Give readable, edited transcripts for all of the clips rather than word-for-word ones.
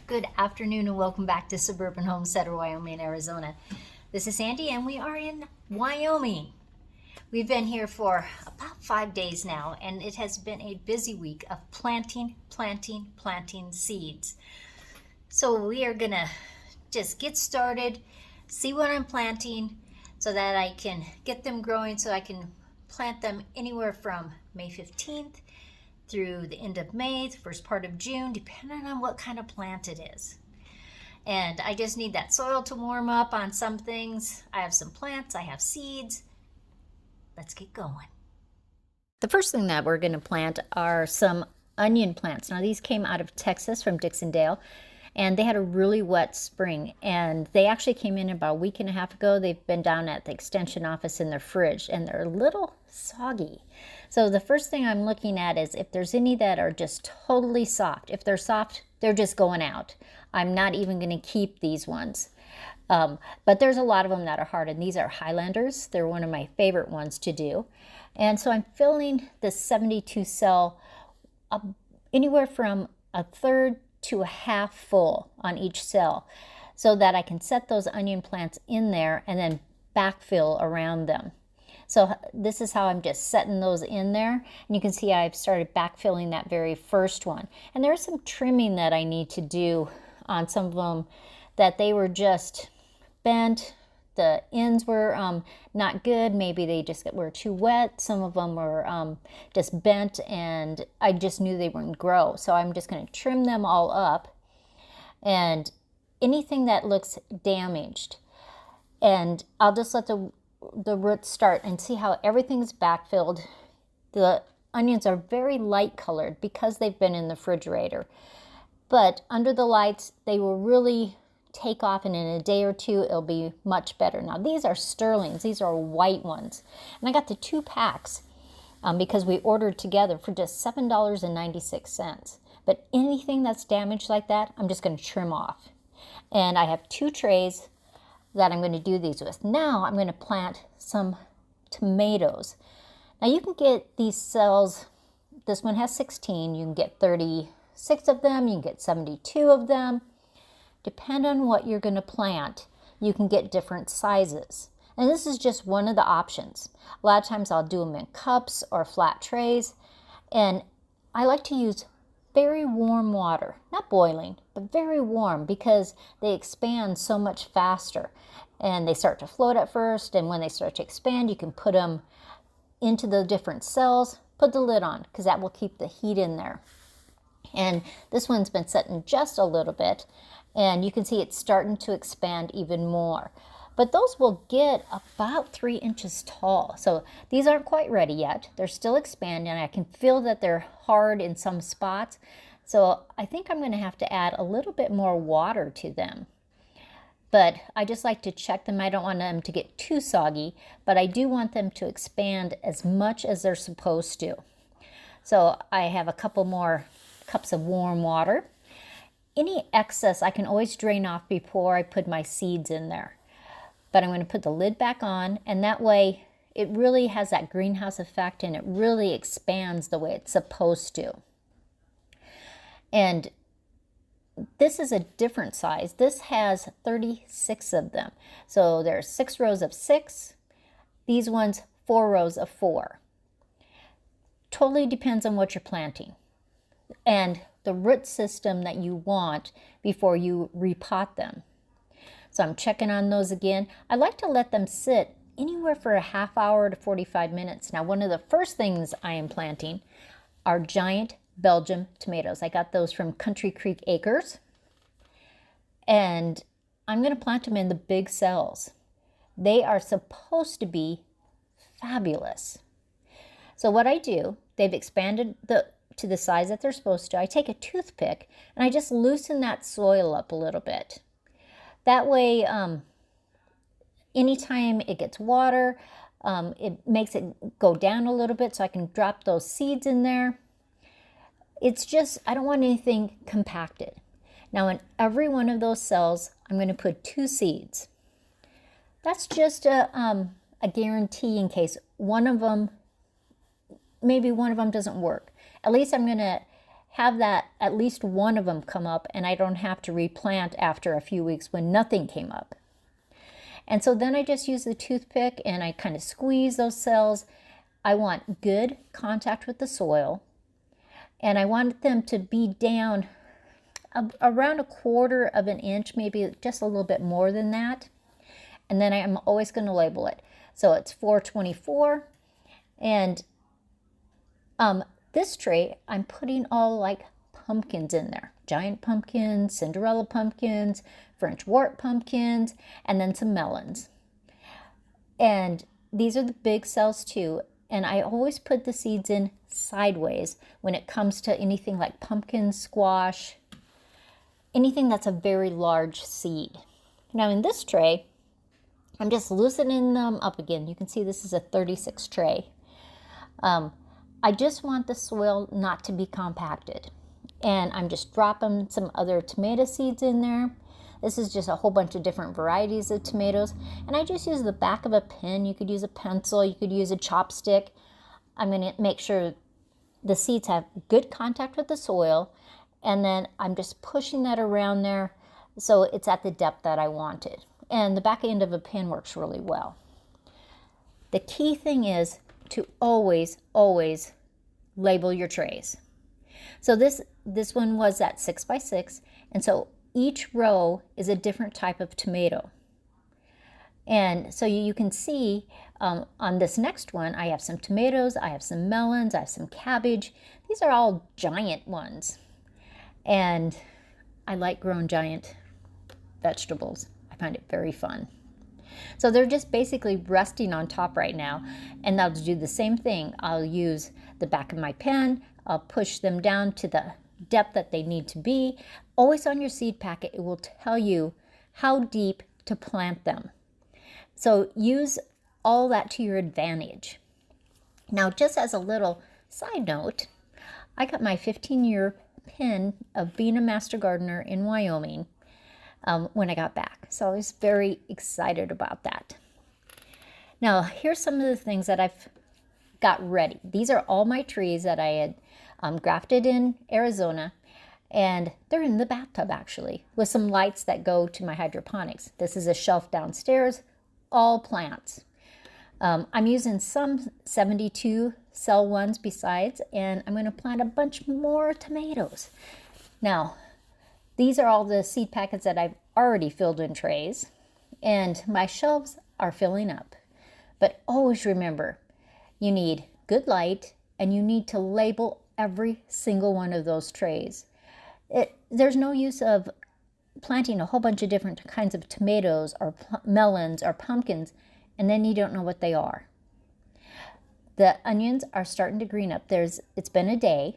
Good afternoon and welcome back to Suburban Homesteader, Wyoming, Arizona. This is Sandy and we are in Wyoming. We've been here for about 5 days now and it has been a busy week of planting seeds. So we are gonna just get started, see what I'm planting so that I can get them growing so I can plant them anywhere from May 15th through the end of May, the first part of June, depending on what kind of plant it is. And I just need that soil to warm up on some things. I have some plants, I have seeds. Let's get going. The first thing that we're going to plant are some onion plants. Now these came out of Texas from Dixondale, and they had a really wet spring, and they actually came in about a week and a half ago. They've been down at the extension office in their fridge, and they're a little soggy. So the first thing I'm looking at is if there's any that are just totally soft. If they're soft, they're just going out. I'm not even going to keep these ones. But there's a lot of them that are hard, and these are Highlanders. They're one of my favorite ones to do. And so I'm filling this 72 cell anywhere from a third to a half full on each cell so that I can set those onion plants in there and then backfill around them. So this is how I'm just setting those in there. And you can see I've started backfilling that very first one. And there's some trimming that I need to do on some of them that they were just bent. The ends were not good. Maybe they just were too wet. Some of them were just bent and I just knew they wouldn't grow. So I'm just going to trim them all up, and anything that looks damaged. And I'll just let the roots start and see how everything's backfilled. The onions are very light colored because they've been in the refrigerator. But under the lights, they will really take off, and in a day or two it'll be much better. Now these are Sterlings, these are white ones, and I got the 2 packs because we ordered together for just $7.96. But anything that's damaged like that, I'm just going to trim off. And I have 2 trays that I'm going to do these with. Now I'm going to plant some tomatoes. Now you can get these cells, this one has 16, you can get 36 of them, you can get 72 of them. Depend on what you're going to plant, you can get different sizes. And this is just one of the options. A lot of times I'll do them in cups or flat trays. And I like to use very warm water, not boiling, but very warm, because they expand so much faster. And they start to float at first, and when they start to expand, you can put them into the different cells, put the lid on, because that will keep the heat in there. And this one's been setting just a little bit, and you can see it's starting to expand even more. But those will get about 3 inches tall. So these aren't quite ready yet. They're still expanding. I can feel that they're hard in some spots. So I think I'm going to have to add a little bit more water to them. But I just like to check them. I don't want them to get too soggy, but I do want them to expand as much as they're supposed to. So I have a couple more cups of warm water. Any excess I can always drain off before I put my seeds in there. But I'm going to put the lid back on, and that way it really has that greenhouse effect and it really expands the way it's supposed to. And this is a different size. This has 36 of them. So there's 6 rows of 6. These ones, 4 rows of 4. Totally depends on what you're planting and the root system that you want before you repot them. So I'm checking on those again. I like to let them sit anywhere for a half hour to 45 minutes. Now, one of the first things I am planting are giant Belgian tomatoes. I got those from Country Creek Acres. And I'm going to plant them in the big cells. They are supposed to be fabulous. So what I do, they've expanded to the size that they're supposed to. I take a toothpick and I just loosen that soil up a little bit. That way, anytime it gets water, it makes it go down a little bit so I can drop those seeds in there. It's just, I don't want anything compacted. Now in every one of those cells, I'm going to put 2 seeds. That's just a guarantee in case maybe one of them doesn't work. At least I'm going to have that at least one of them come up, and I don't have to replant after a few weeks when nothing came up. And so then I just use the toothpick and I kind of squeeze those cells. I want good contact with the soil, and I want them to be down around 1/4 of an inch, maybe just a little bit more than that. And then I'm always going to label it. So it's 424. And this tray, I'm putting all like pumpkins in there. Giant pumpkins, Cinderella pumpkins, French wort pumpkins, and then some melons. And these are the big cells too. And I always put the seeds in sideways when it comes to anything like pumpkin, squash, anything that's a very large seed. Now in this tray, I'm just loosening them up again. You can see this is a 36 tray. I just want the soil not to be compacted. And I'm just dropping some other tomato seeds in there. This is just a whole bunch of different varieties of tomatoes. And I just use the back of a pen. You could use a pencil. You could use a chopstick. I'm going to make sure the seeds have good contact with the soil. And then I'm just pushing that around there so it's at the depth that I want it. And the back end of a pen works really well. The key thing is to always, always label your trays. So this one was at 6 by 6, and so each row is a different type of tomato. And so you can see on this next one, I have some tomatoes, I have some melons, I have some cabbage. These are all giant ones. And I like growing giant vegetables. I find it very fun. So they're just basically resting on top right now, and I'll do the same thing. I'll use the back of my pen. I'll push them down to the depth that they need to be. Always on your seed packet, it will tell you how deep to plant them. So use all that to your advantage. Now, just as a little side note, I got my 15-year pin of being a master gardener in Wyoming when I got back. So I was very excited about that. Now, here's some of the things that I've got ready. These are all my trees that I had grafted in Arizona, and they're in the bathtub actually, with some lights that go to my hydroponics. This is a shelf downstairs, all plants. I'm using some 72 cell ones besides, and I'm going to plant a bunch more tomatoes. Now, these are all the seed packets that I've already filled in trays, and my shelves are filling up. But always remember, you need good light, and you need to label every single one of those trays. There's no use of planting a whole bunch of different kinds of tomatoes or melons or pumpkins, and then you don't know what they are. The onions are starting to green up. It's been a day,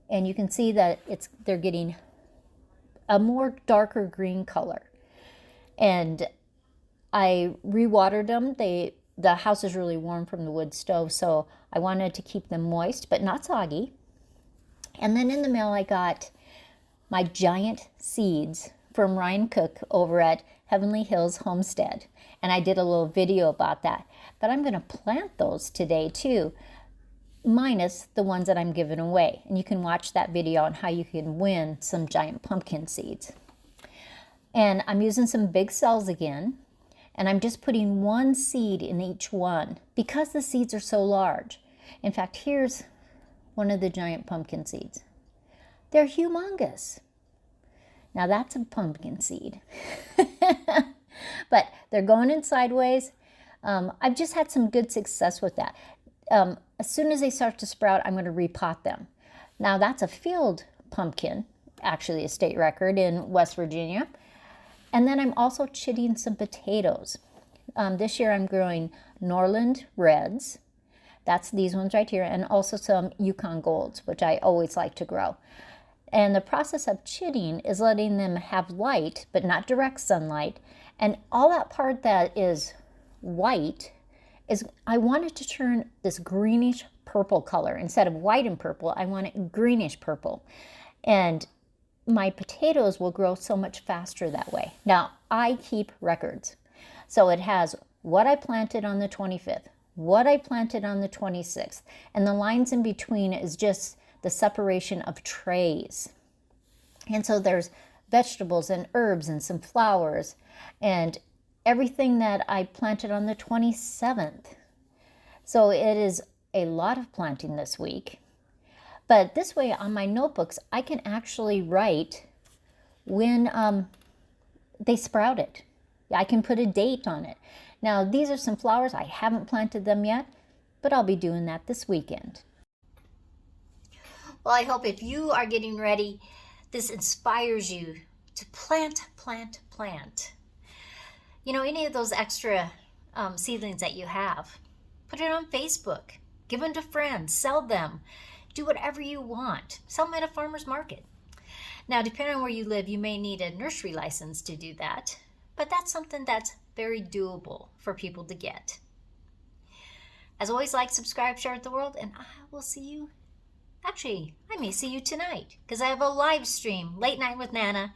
and you can see that they're getting a more darker green color. And I rewatered them. The house is really warm from the wood stove, so I wanted to keep them moist but not soggy. And then in the mail I got my giant seeds from Ryan Cook over at Heavenly Hills Homestead. And I did a little video about that. But I'm going to plant those today too, minus the ones that I'm giving away. And you can watch that video on how you can win some giant pumpkin seeds. And I'm using some big cells again. And I'm just putting one seed in each one because the seeds are so large. In fact, here's one of the giant pumpkin seeds. They're humongous. Now that's a pumpkin seed. But they're going in sideways. I've just had some good success with that. As soon as they start to sprout, I'm going to repot them. Now that's a field pumpkin, actually a state record in West Virginia. And then I'm also chitting some potatoes. This year I'm growing Norland Reds. That's these ones right here, and also some Yukon Golds, which I always like to grow. And the process of chitting is letting them have light, but not direct sunlight. And all that part that is white I want it to turn this greenish purple color. Instead of white and purple, I want it greenish purple. And my potatoes will grow so much faster that way. Now, I keep records. So it has what I planted on the 25th, what I planted on the 26th, and the lines in between is just the separation of trays. And so there's vegetables and herbs and some flowers and everything that I planted on the 27th. So it is a lot of planting this week. But this way on my notebooks, I can actually write when they sprouted. I can put a date on it. Now, these are some flowers. I haven't planted them yet, but I'll be doing that this weekend. Well, I hope if you are getting ready, this inspires you to plant. You know, any of those extra seedlings that you have, put it on Facebook, give them to friends, sell them, do whatever you want. Sell them at a farmer's market. Now, depending on where you live, you may need a nursery license to do that, but that's something that's very doable for people to get. As always, like, subscribe, share with the world, and I will see you. Actually, I may see you tonight because I have a live stream, Late Night with Nana,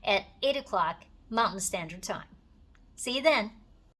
at 8 o'clock Mountain Standard Time. See you then.